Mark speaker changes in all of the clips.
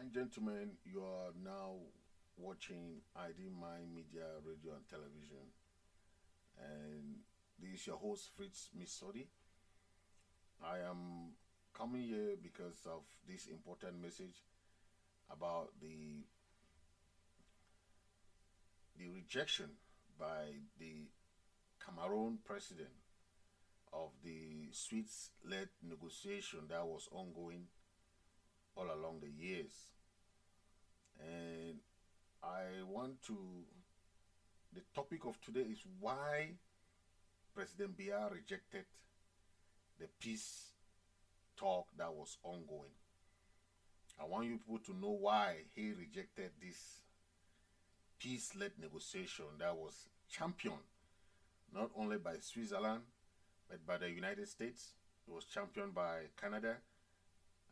Speaker 1: and gentlemen, you are now watching ID Mind Media, Radio and Television. And this is your host, Fritz Misodi. I am coming here because of this important message about the rejection by the Cameroon president of the Swiss-led negotiation that was ongoing all along the years. And the topic of today is why President Biya rejected the peace talk that was ongoing. I want you people to know why he rejected this peace-led negotiation that was championed not only by Switzerland but by the United States. It was championed by Canada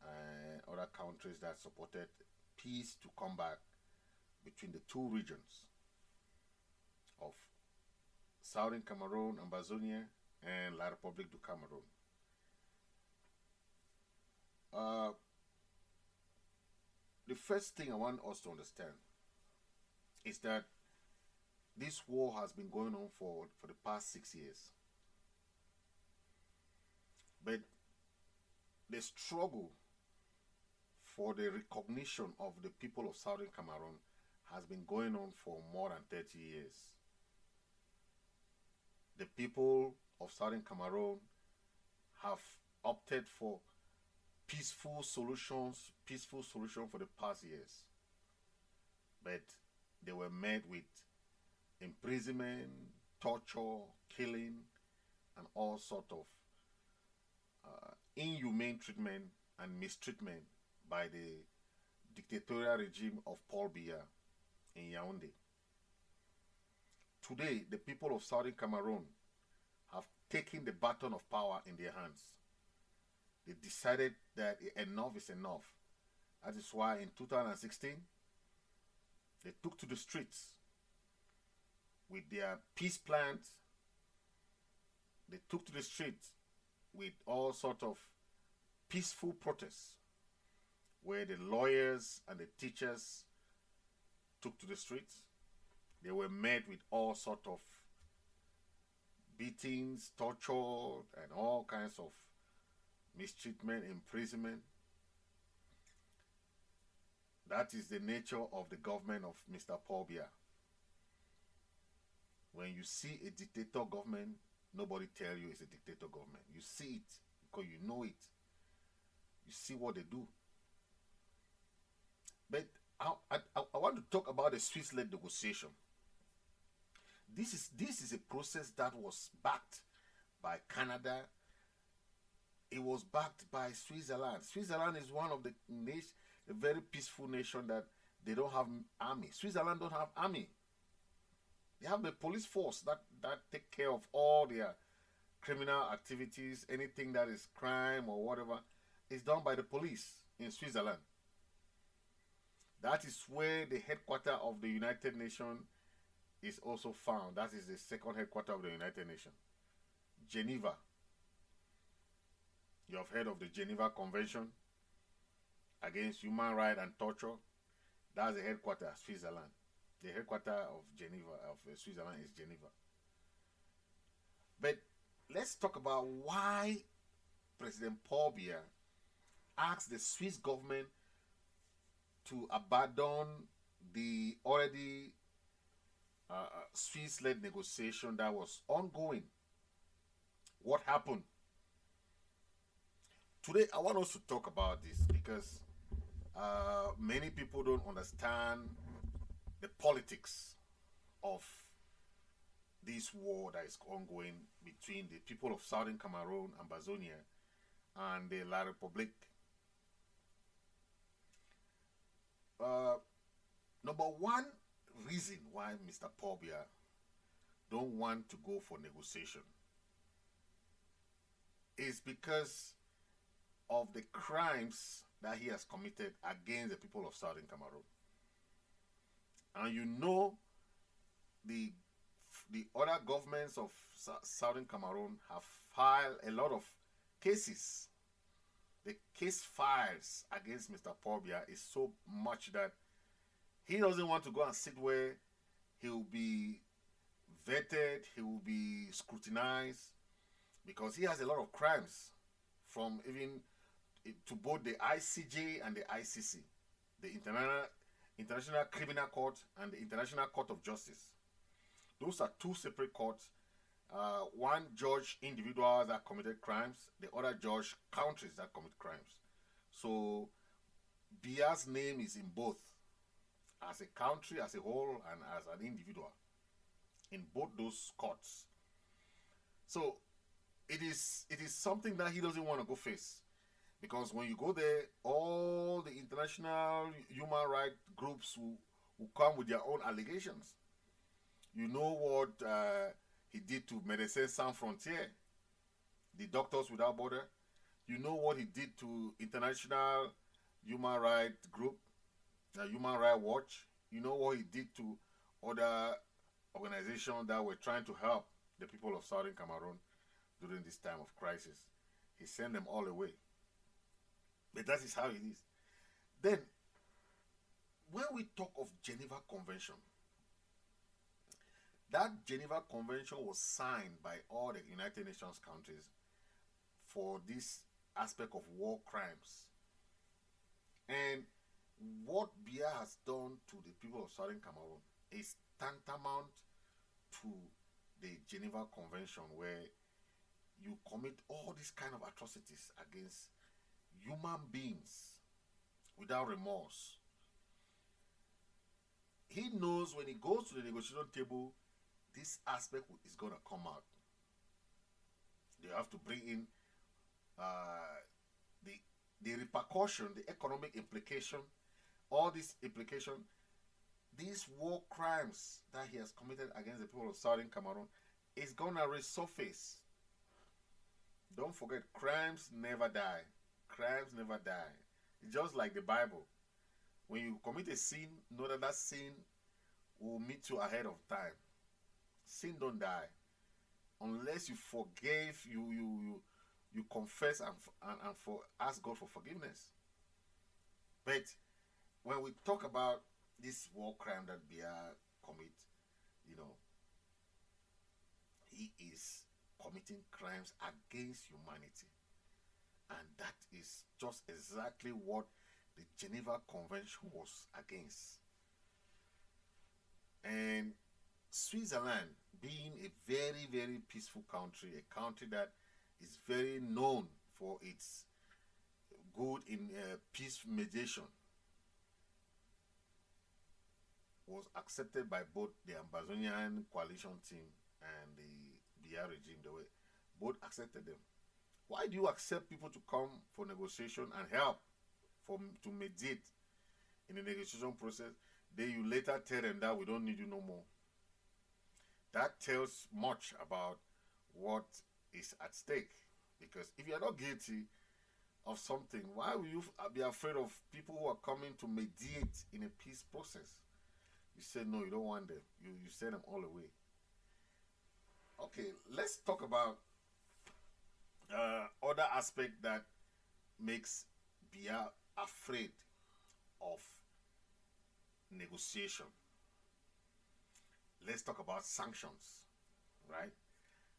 Speaker 1: and other countries that supported peace to come back between the two regions of Southern Cameroon, Ambazonian, and La Republique du Cameroon. The first thing I want us to understand is that this war has been going on for the past 6 years. But the struggle for the recognition of the people of Southern Cameroon has been going on for more than 30 years. The people of Southern Cameroon have opted for peaceful solution for the past years. But they were met with imprisonment, torture, killing, and all sorts of inhumane treatment and mistreatment by the dictatorial regime of Paul Biya in Yaoundé. Today, the people of Southern Cameroon have taken the baton of power in their hands. They decided that enough is enough. That is why in 2016, they took to the streets with their peace plans. They took to the streets with all sorts of peaceful protests, where the lawyers and the teachers took to the streets. They were met with all sorts of beatings, torture, and all kinds of mistreatment, imprisonment. That is the nature of the government of Mr. Paul Biya. When you see a dictator government, nobody tell you it's a dictator government. You see it because you know it. You see what they do. But I want to talk about the Swiss-led negotiation. This is a process that was backed by Canada. It was backed by Switzerland. Switzerland is one of the very peaceful nation that they don't have army. Switzerland don't have army. They have the police force that take care of all their criminal activities. Anything that is crime or whatever is done by the police in Switzerland. That is where the headquarters of the United Nations is also found. That is the second headquarters of the United Nations. Geneva. You have heard of the Geneva Convention against human rights and torture. That's the headquarters of Switzerland. The headquarters of Switzerland is Geneva. But let's talk about why President Paul Biya asked the Swiss government to abandon the already Swiss-led negotiation that was ongoing. What happened? Today, I want us to talk about this because many people don't understand the politics of this war that is ongoing between the people of Southern Cameroon, Ambazonia, and the La Republique. Number one reason why Mr. Paul Biya don't want to go for negotiation is because of the crimes that he has committed against the people of Southern Cameroon. And you know the other governments of Southern Cameroon have filed a lot of cases the case files against Mr. Paul Biya is so much that he doesn't want to go and sit where he will be vetted, he will be scrutinized, because he has a lot of crimes, from even to both the ICJ and the ICC, the International Criminal Court and the International Court of Justice. Those are two separate courts. One judge individuals that committed crimes, the other judge countries that commit crimes. So Biya's name is in both, as a country as a whole and as an individual, in both those courts. So it is something that he doesn't want to go face, because when you go there, all the international human rights groups will come with their own allegations. You know what he did to Médecins Sans Frontières, the Doctors Without Borders. You know what he did to International Human Rights Group, Human Rights Watch. You know what he did to other organizations that were trying to help the people of Southern Cameroon during this time of crisis. He sent them all away. But that is how it is. Then, when we talk of Geneva Convention, that Geneva Convention was signed by all the United Nations countries for this aspect of war crimes. And what Biya has done to the people of Southern Cameroon is tantamount to the Geneva Convention, where you commit all these kind of atrocities against human beings without remorse. He knows when he goes to the negotiation table, this aspect is going to come out. They have to bring in the repercussion, the economic implication, all these implication, these war crimes that he has committed against the people of Southern Cameroon is going to resurface. Don't forget, crimes never die. Crimes never die. It's just like the Bible. When you commit a sin, know that that sin will meet you ahead of time. Sin don't die unless you forgave, you confess and ask God for forgiveness. But when we talk about this war crime that Biya commit, you know, he is committing crimes against humanity, and that is just exactly what the Geneva Convention was against. And Switzerland, being a very, very peaceful country, a country that is very known for its good in peace mediation, was accepted by both the Ambazonian Coalition Team and the Biya regime. They were both accepted them. Why do you accept people to come for negotiation and help to mediate in the negotiation process? Then you later tell them that we don't need you no more. That tells much about what is at stake. Because if you are not guilty of something, why will you be afraid of people who are coming to mediate in a peace process? You say no, you don't want them. You send them all away. Okay, let's talk about other aspect that makes Biya afraid of negotiation. Let's talk about sanctions, right?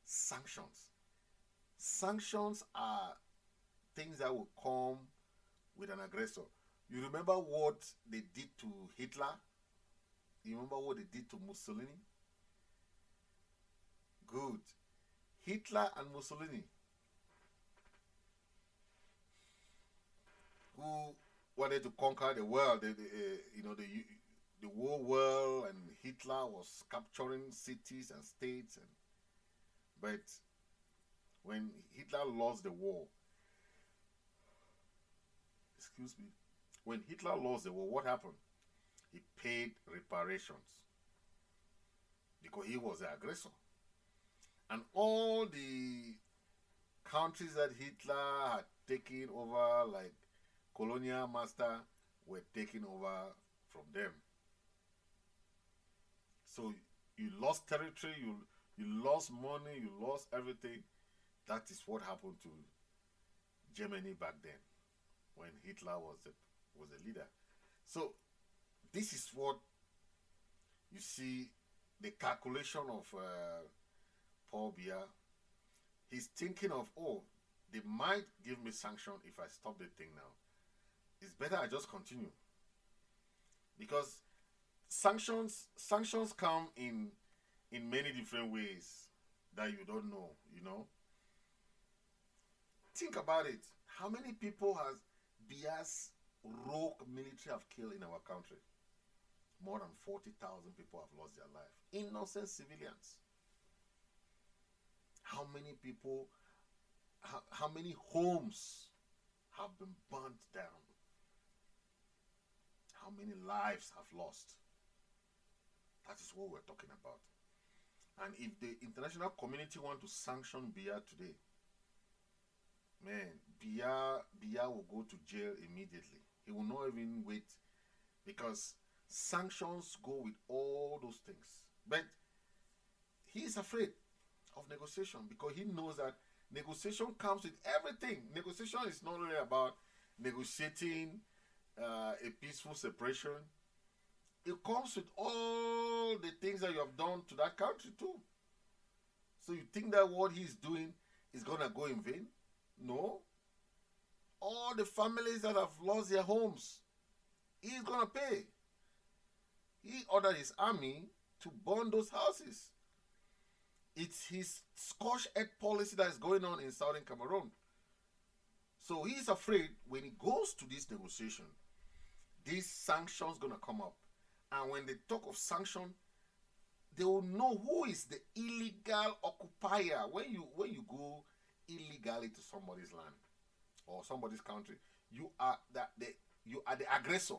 Speaker 1: Sanctions. Sanctions are things that will come with an aggressor. You remember what they did to Hitler? You remember what they did to Mussolini? Good. Hitler and Mussolini, who wanted to conquer the world, the whole world, and Hitler was capturing cities and states. But when Hitler lost the war, when Hitler lost the war, what happened? He paid reparations because he was the aggressor. And all the countries that Hitler had taken over, like colonial master, were taken over from them. So you lost territory, you lost money, you lost everything. That is what happened to Germany back then. when Hitler was a leader. So this is what you see, the calculation of Paul Biya. He's thinking of, oh, they might give me sanction if I stop the thing now. It's better I just continue. Because sanctions come in many different ways that you don't know, you know. Think about it. How many people has Biya's rogue military have killed in our country? More than 40,000 people have lost their life. Innocent civilians. How many people, how many homes have been burnt down? How many lives have lost? That is what we're talking about. And if the international community want to sanction Biya today, man, Biya will go to jail immediately. He will not even wait, because sanctions go with all those things. But he is afraid of negotiation, because he knows that negotiation comes with everything. Negotiation is not only about negotiating a peaceful separation. It comes with all the things that you have done to that country too. So you think that what he's doing is going to go in vain? No. All the families that have lost their homes, he's going to pay. He ordered his army to burn those houses. It's his scorched earth policy that is going on in Southern Cameroon. So he's afraid when he goes to this negotiation, these sanctions going to come up. And when they talk of sanction, they will know who is the illegal occupier. When you go illegally to somebody's land or somebody's country, you are the aggressor.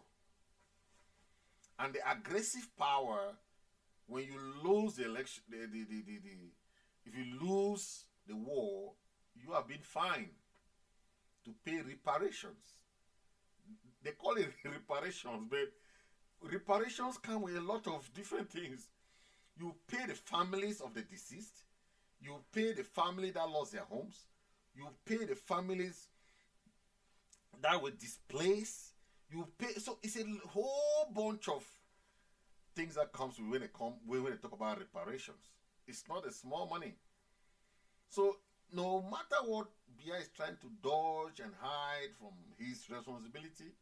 Speaker 1: And the aggressive power, when you lose the election, if you lose the war, you are being fined to pay reparations. They call it reparations, but reparations come with a lot of different things. You pay the families of the deceased. You pay the family that lost their homes. You pay the families that were displaced. You pay. So it's a whole bunch of things that comes when they talk about reparations. It's not a small money. So no matter what Biya is trying to dodge and hide from his responsibility,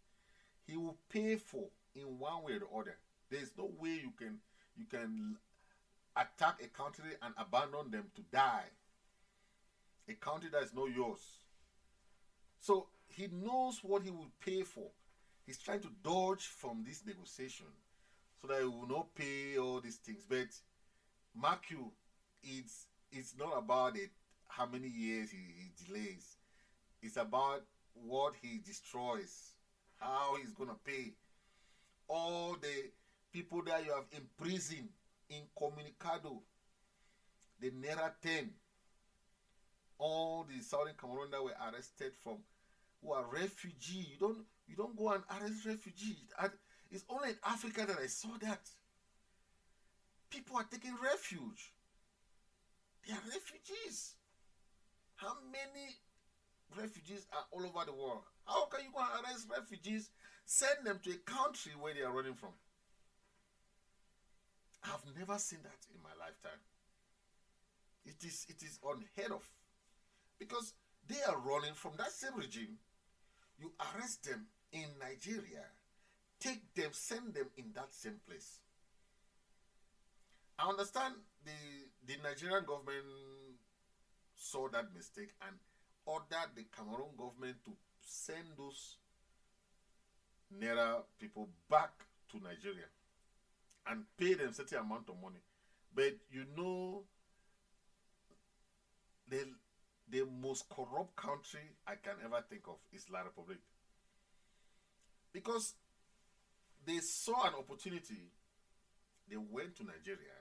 Speaker 1: he will pay for in one way or the other. There is no way you can attack a country and abandon them to die. A country that is not yours. So he knows what he will pay for. He's trying to dodge from this negotiation so that he will not pay all these things. But mark you, it's not about it, how many years he delays. It's about what he destroys, how he's going to pay. All the people that you have imprisoned, incommunicado, the Naira 10, all the Southern Cameroon that were arrested from, who are refugees. You don't go and arrest refugees. It's only in Africa that I saw that. People are taking refuge. They are refugees. How many refugees are all over the world? How can you go and arrest refugees, send them to a country where they are running from? I've never seen that in my lifetime. It is unheard of. Because they are running from that same regime. You arrest them in Nigeria, take them, send them in that same place. I understand the Nigerian government saw that mistake and ordered the Cameroon government to send those Naira people back to Nigeria and pay them a certain amount of money. But you know, the most corrupt country I can ever think of is La Republique. Because they saw an opportunity, they went to Nigeria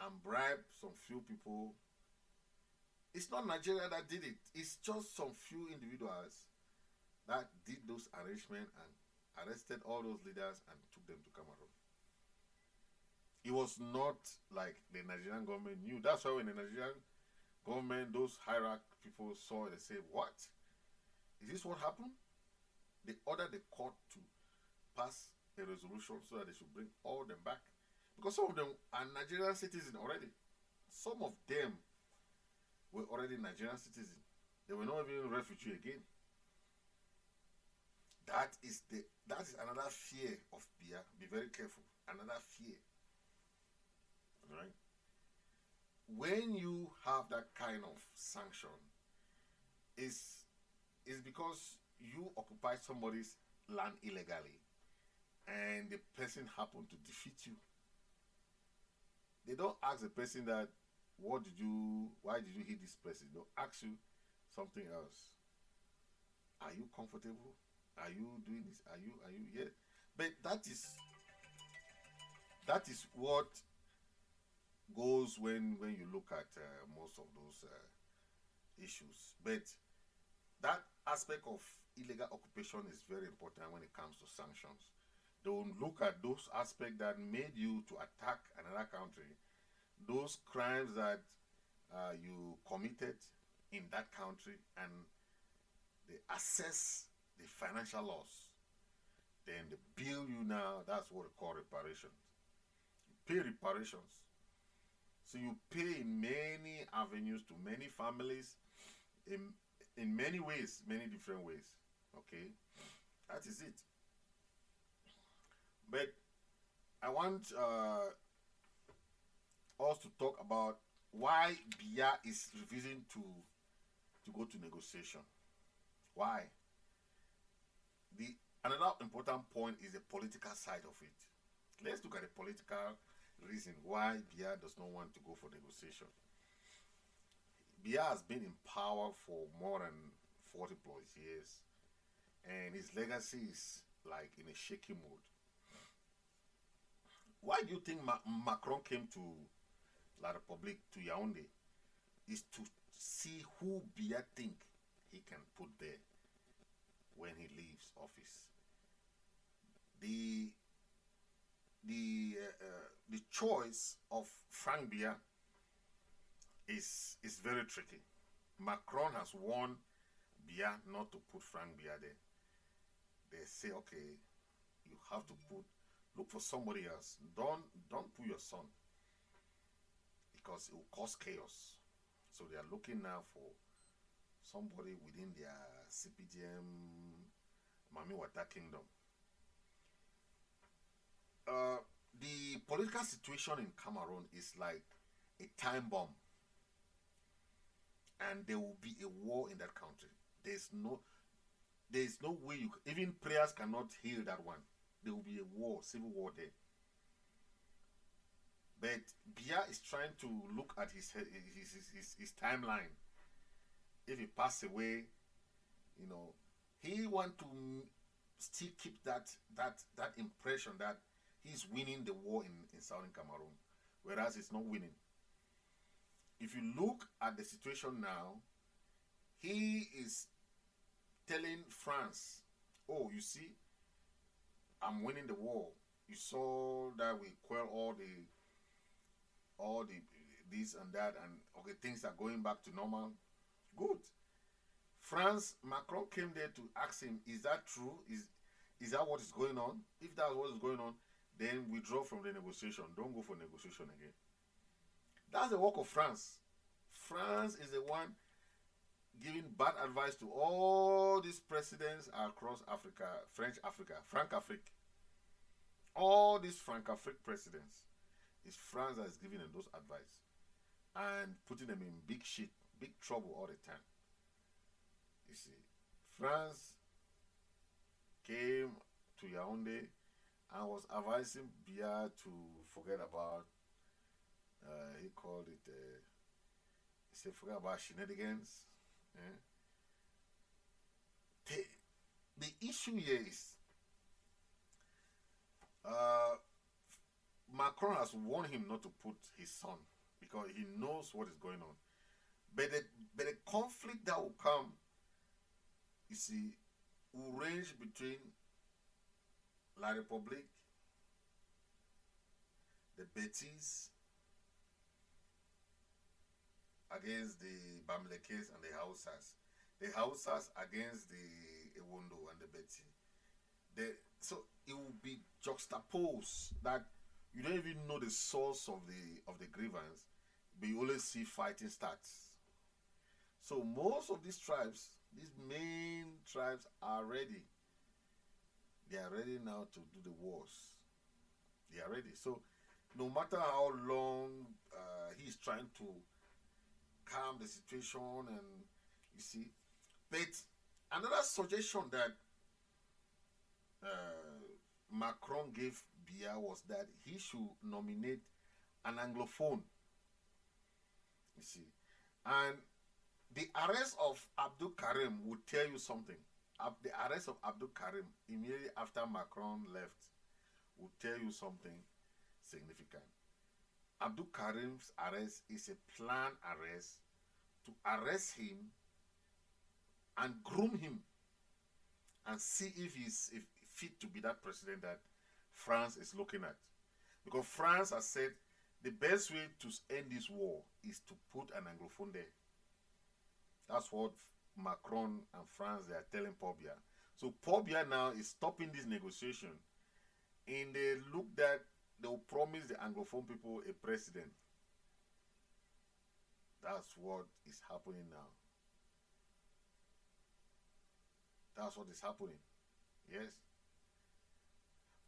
Speaker 1: and bribed some few people. It's not Nigeria that did it. It's just some few individuals that did those arrangements and arrested all those leaders and took them to Cameroon. It was not like the Nigerian government knew. That's why when the Nigerian government, those hierarchy people saw it, they say, what? Is this what happened? they ordered the court to pass a resolution so that they should bring all them back. Because some of them are Nigerian citizens already. Some of them were already Nigerian citizens. They were not even refugee again. That is another fear of Biya. Be very careful. Another fear. Right? When you have that kind of sanction, is because you occupy somebody's land illegally and the person happened to defeat you. They don't ask the person that why did you hit this person? They'll ask you something else. Are you comfortable? Are you doing this? Are you yeah? But that is what goes when you look at most of those issues. But that aspect of illegal occupation is very important when it comes to sanctions. They will look at those aspects that made you to attack another country, those crimes that you committed in that country, and they assess the financial loss. Then they bill you now. That's what we call reparations. You pay reparations. So you pay in many avenues to many families, in many ways, many different ways. Okay, that is it. But I want us to talk about why Biya is refusing to go to negotiation. Why? Another important point is the political side of it. Let's look at the political reason why Biya does not want to go for negotiation. Biya has been in power for more than 40 plus years, and his legacy is like in a shaky mode. Why do you think Macron came to La Republique, to Yaoundé? Is to see who Biya think he can put there when he leaves office. The choice of Frank Biya is very tricky. Macron has warned Biya not to put Frank Biya there. They say, okay, you have to look for somebody else. Don't put your son, because it will cause chaos. So they are looking now for somebody within their CPDM Mami Wata kingdom. The political situation in Cameroon is like a time bomb, and there will be a war in that country. There's no way even prayers cannot heal that one. There will be a war, civil war there. But Biya is trying to look at his timeline. If he passes away, he want to still keep that impression that he's winning the war in Southern Cameroon, whereas it's not winning. If you look at the situation now, he is telling France, oh, you see, I'm winning the war. You saw that we quell all the this and that, and okay, things are going back to normal. Good. Macron came there to ask him, is that true? Is that what is going on? If that's what is going on, then withdraw from the negotiation. Don't go for negotiation again. That's the work of France. France is the one giving bad advice to all these presidents across Africa, Francophrique. All these Francophrique presidents, it's France that is giving them those advice and putting them in big shit, big trouble all the time. You see, France came to Yaoundé and was advising Biya to forget about, he called it, he said forget about shenanigans. The issue here is, Macron has warned him not to put his son because he knows what is going on. But the conflict that will come, you see, will range between La Republique, the Betis, against the Bamlekes and the Hausas. The Hausas against the Ewondo and the Beti. So it will be juxtaposed that you don't even know the source of the grievance, but you always see fighting starts. So most of these tribes, these main tribes, are ready. They are ready now to do the wars. They are ready. So no matter how long he's trying to calm the situation, and you see, but another suggestion that Macron gave Biya was that he should nominate an Anglophone. You see, and the arrest of Abdul Karim would tell you something. The arrest of Abdul Karim immediately after Macron left would tell you something significant. Abdul Karim's arrest is a planned arrest to arrest him and groom him and see if he's fit to be that president that France is looking at. Because France has said the best way to end this war is to put an Anglophone there. That's what Macron and France, they are telling Paul Biya. So Paul Biya now is stopping this negotiation in the look that they will promise the Anglophone people a president. That's what is happening now. That's what is happening. Yes.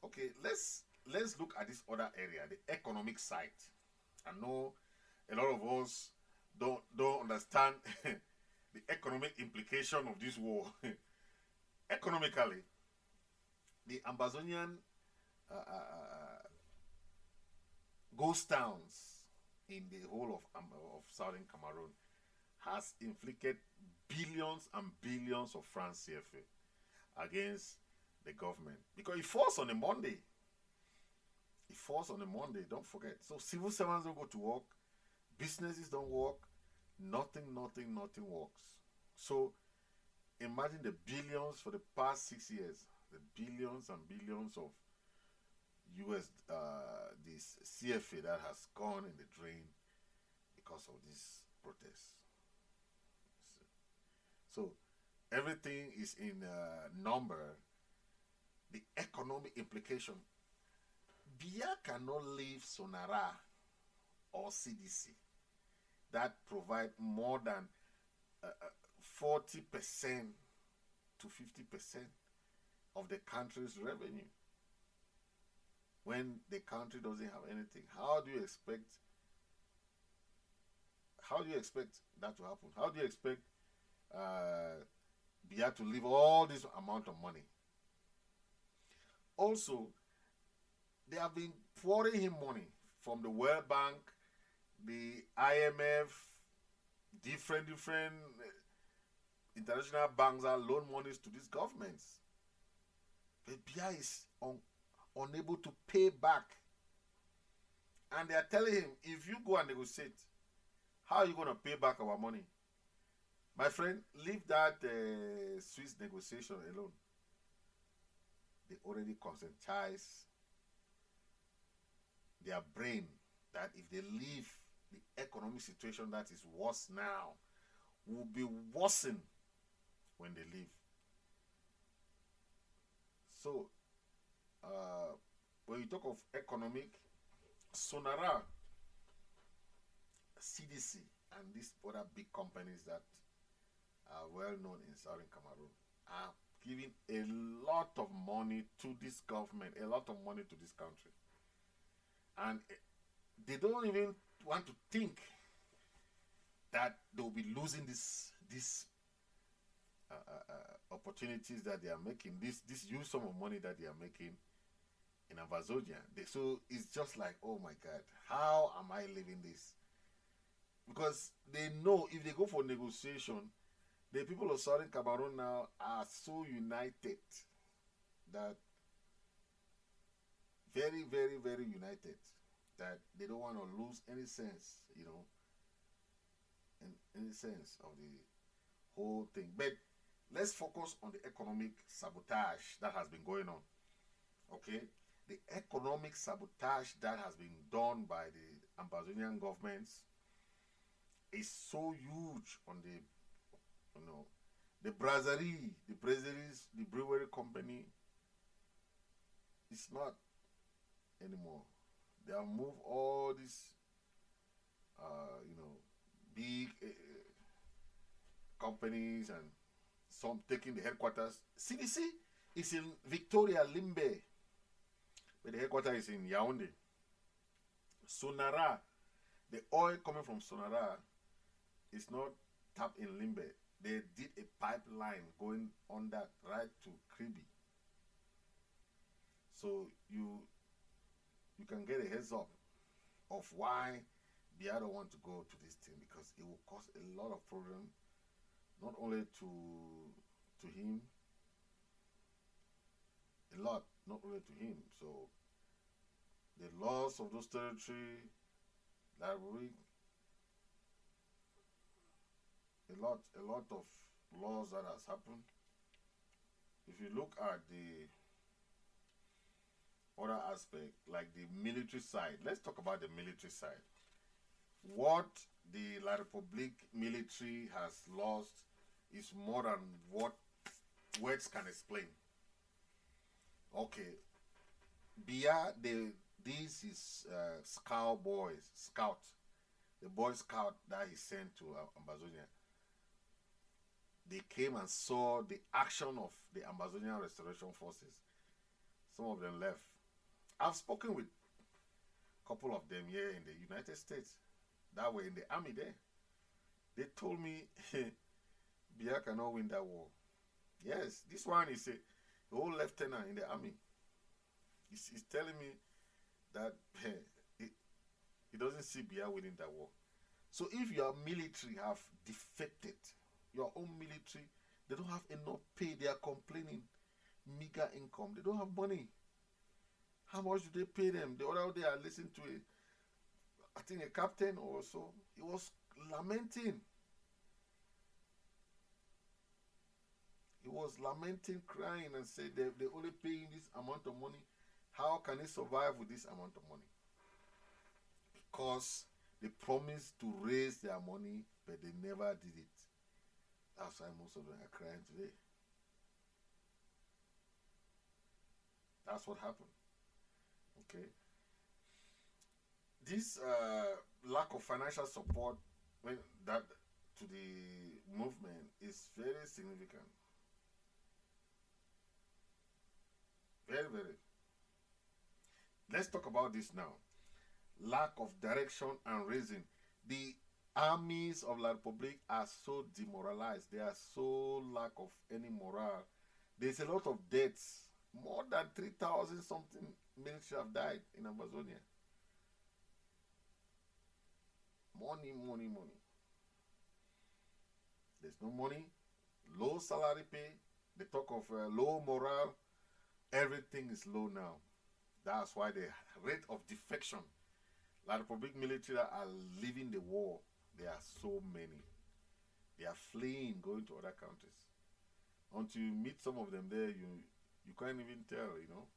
Speaker 1: Okay, let's look at this other area, the economic side. I know a lot of us don't understand the economic implication of this war. Economically, the Ambazonian ghost towns in the whole of Southern Cameroon has inflicted billions and billions of francs CFA against the government, because it falls on a Monday. It falls on a Monday, don't forget. So civil servants don't go to work, businesses don't work, nothing works. So imagine the billions for the past 6 years, the billions and billions of US this CFA that has gone in the drain because of this protest. So everything is in number. The economic implication. Biya cannot leave Sonara or CDC that provide more than 40% to 50% of the country's revenue. When the country doesn't have anything, how do you expect that to happen? How do you expect Biya to leave all this amount of money? Also, they have been pouring him money from the World Bank, the IMF, different international banks are loan monies to these governments. But Biya is unable to pay back. And they are telling him, if you go and negotiate, how are you going to pay back our money? My friend, leave that Swiss negotiation alone. They already conscientize their brain that if they leave, the economic situation that is worse now will be worsened when they leave. So, when you talk of economic, Sonara, CDC, and these other big companies that are well known in Southern Cameroon are giving a lot of money to this government, a lot of money to this country. And they don't even want to think that they'll be losing these opportunities that they are making, this huge sum of money that they are making in Ambazonia. So it's just like, oh my God, how am I living this? Because they know if they go for negotiation, the people of Southern Cameroon now are so united that very united that they don't want to lose any sense, in any sense of the whole thing. But let's focus on the economic sabotage that has been going on. Okay, the economic sabotage that has been done by the Ambazonian governments is so huge on the, the brasserie, the brewery company It's not anymore. They have moved all these, big companies and some taking the headquarters. CDC is in Victoria, Limbe, but the headquarters is in Yaoundé. Sonara, the oil coming from Sonara is not tapped in Limbe. They did a pipeline going on that right to Kribi. So you can get a heads up of why Biya don't want to go to this thing, because it will cause a lot of problem, not only to him, a lot, not only to him. So the loss of those territory, library, a lot of laws that has happened. If you look at the other aspect, like the military side, let's talk about the military side. What the La Republique military has lost is more than what words can explain. Okay, Biya, this is scout, the Boy Scout that he sent to Ambazonia. They came and saw the action of the Ambazonian Restoration Forces. Some of them left. I've spoken with a couple of them here in the United States that were in the army there. They told me Biya cannot win that war. Yes, this one is a whole lieutenant in the army. He's telling me that he doesn't see Biya winning that war. So if your military have defected, your own military, they don't have enough pay, they are complaining, meager income, they don't have money. How much do they pay them? The other day I listened to I think a captain or so, he was lamenting. He was lamenting, crying, and said they're only paying this amount of money. How can they survive with this amount of money? Because they promised to raise their money, but they never did it. That's why most of them are crying today. That's what happened. Okay. This lack of financial support to the movement is very significant. Very, very. Let's talk about this now. Lack of direction and reason. The armies of La Republique are so demoralized. They are so lack of any morale. There's a lot of deaths. More than 3,000 something military have died in Amazonia. Money. There's no money. Low salary pay. They talk of low morale. Everything is low now. That's why the rate of defection, La Republique military are leaving the war. There are so many. They are fleeing, going to other countries. Until you meet some of them there, you can't even tell, you know.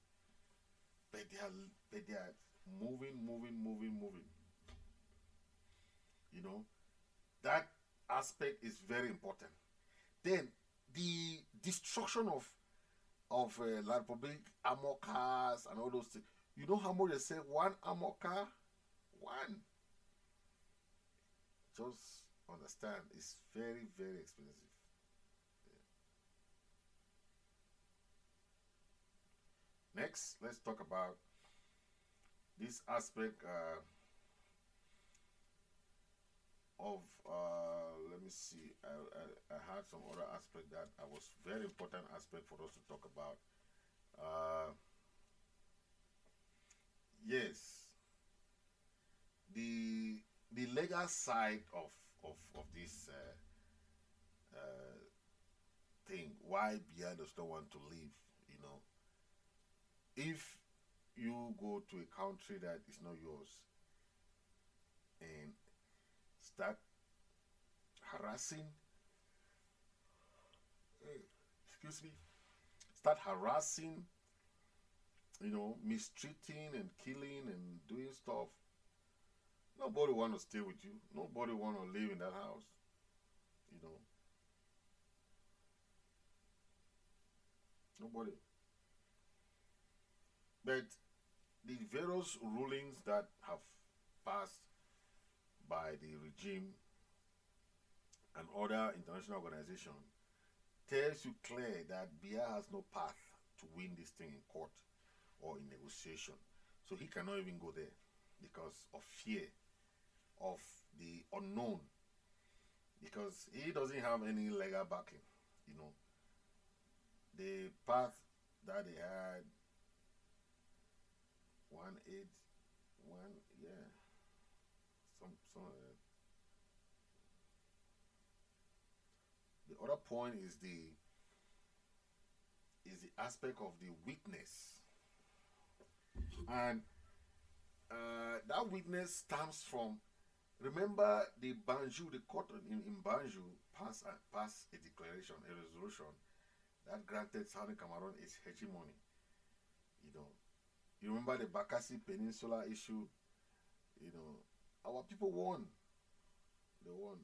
Speaker 1: But they are moving. You know, that aspect is very important. Then the destruction of La Republique armor cars and all those things. You know how much they say one armor car? One. Just understand, it's very, very expensive. Yeah. Next, let's talk about this aspect of let me see. I had some other aspect that was very important aspect for us to talk about. Yes, the legal side of this thing. Why Biya does not want to leave? You know, if you go to a country that is not yours and start harassing, start harassing, you know, mistreating and killing and doing stuff, nobody want to stay with you. Nobody want to live in that house, you know. Nobody. But the various rulings that have passed by the regime and other international organizations tells you clear that Biya has no path to win this thing in court or in negotiation. So he cannot even go there because of fear of the unknown. Because he doesn't have any legal backing, you know. The path that they had 181, yeah. Some the other point is the aspect of the weakness, and that weakness stems from, remember the Banjul, the court in Banjul passed a declaration, a resolution that granted Southern Cameroon its hegemony. You know, you remember the Bakassi Peninsula issue. You know, our people won. They won.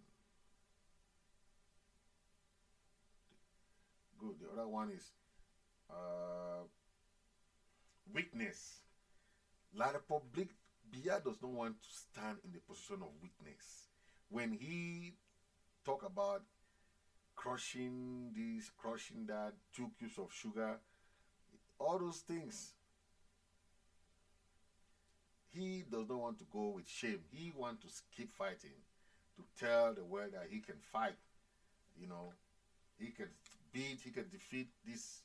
Speaker 1: Good. The other one is weakness. La Republique, Biya does not want to stand in the position of weakness. When he talk about crushing this, crushing that, 2 cubes of sugar, all those things, he does not want to go with shame. He wants to keep fighting, to tell the world that he can fight. You know, he can beat, he can defeat these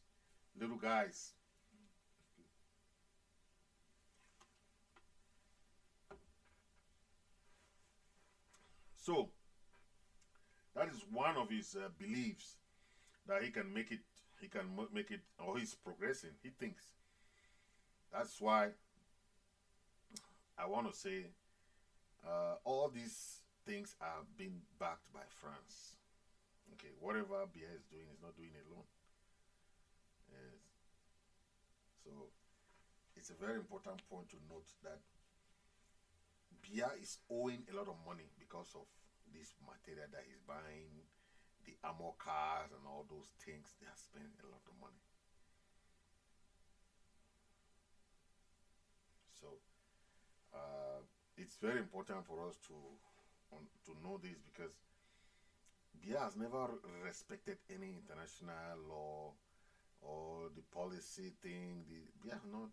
Speaker 1: little guys. So that is one of his beliefs, that he can make it. He can make it, or he's progressing. He thinks. That's why I want to say all these things are being backed by France. Okay, whatever Biya is doing, is not doing it alone. Yes. So it's a very important point to note that Biya is owing a lot of money because of this material that he's buying, the armor cars and all those things. They are spending a lot of money. So it's very important for us to know this, because Biya has never respected any international law or the policy thing. Biya has not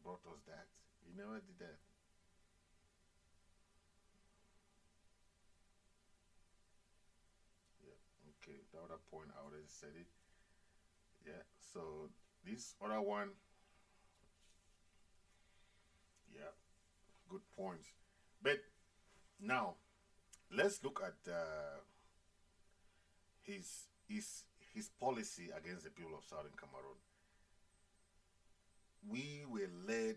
Speaker 1: brought us that. He never did that. Yeah. Okay. The other point, I already said it. Yeah. So this other one, yeah, good points. But now let's look at his his policy against the people of Southern Cameroon. We were led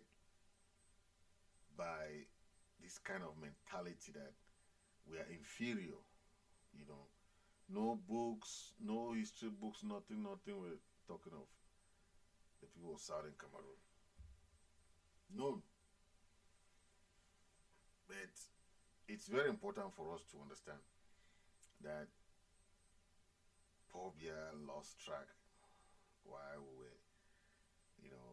Speaker 1: by this kind of mentality that we are inferior. You know, no books, no history books, nothing, nothing. We're talking of the people of Southern Cameroon. None. But it's very important for us to understand that Paul Biya lost track while we were, you know,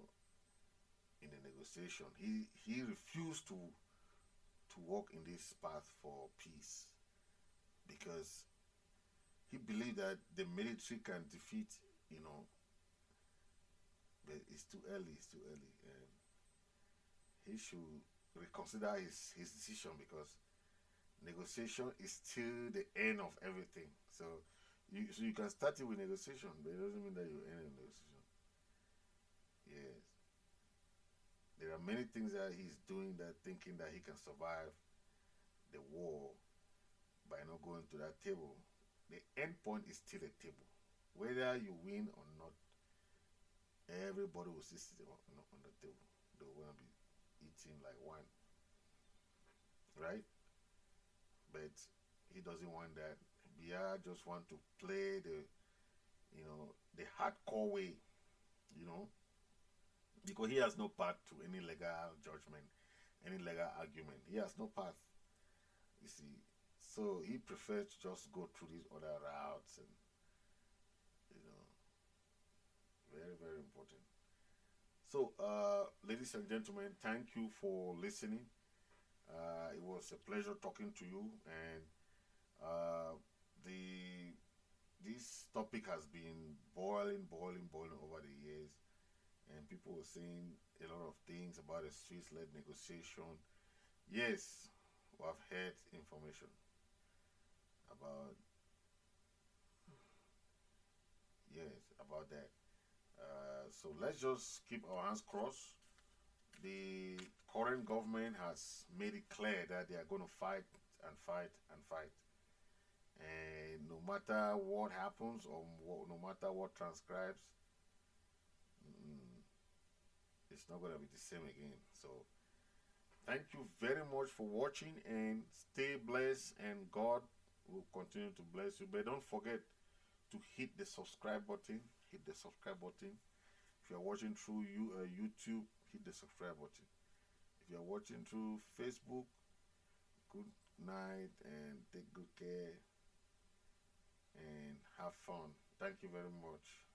Speaker 1: in the negotiation. He refused to walk in this path for peace, because he believed that the military can defeat, you know, but it's too early, it's too early. And he should reconsider his decision, because negotiation is still the end of everything. So you can start it with negotiation, but it doesn't mean that you end in negotiation. Yes. There are many things that he's doing, that thinking that he can survive the war by not going to that table. The end point is still a table. Whether you win or not, everybody will sit on the table. They want to be eating like wine. Right? But he doesn't want that. Biya just want to play the hardcore way, you know, because he has no path to any legal judgment, any legal argument. He has no path, you see. So he prefers to just go through these other routes, and you know, very, very important. So, ladies and gentlemen, thank you for listening. It was a pleasure talking to you, and uh, the this topic has been boiling over the years, and people were saying a lot of things about a Swiss-led negotiation. Yes, we have heard information about about that. So let's just keep our hands crossed. The current government has made it clear that they are going to fight and fight and fight. And no matter what happens or no matter what transcribes, mm, it's not going to be the same again. So thank you very much for watching, and stay blessed, and God will continue to bless you. But don't forget to hit the subscribe button. Hit the subscribe button. If you're watching through YouTube, hit the subscribe button. If you're watching through Facebook, good night and take good care and have fun. Thank you very much.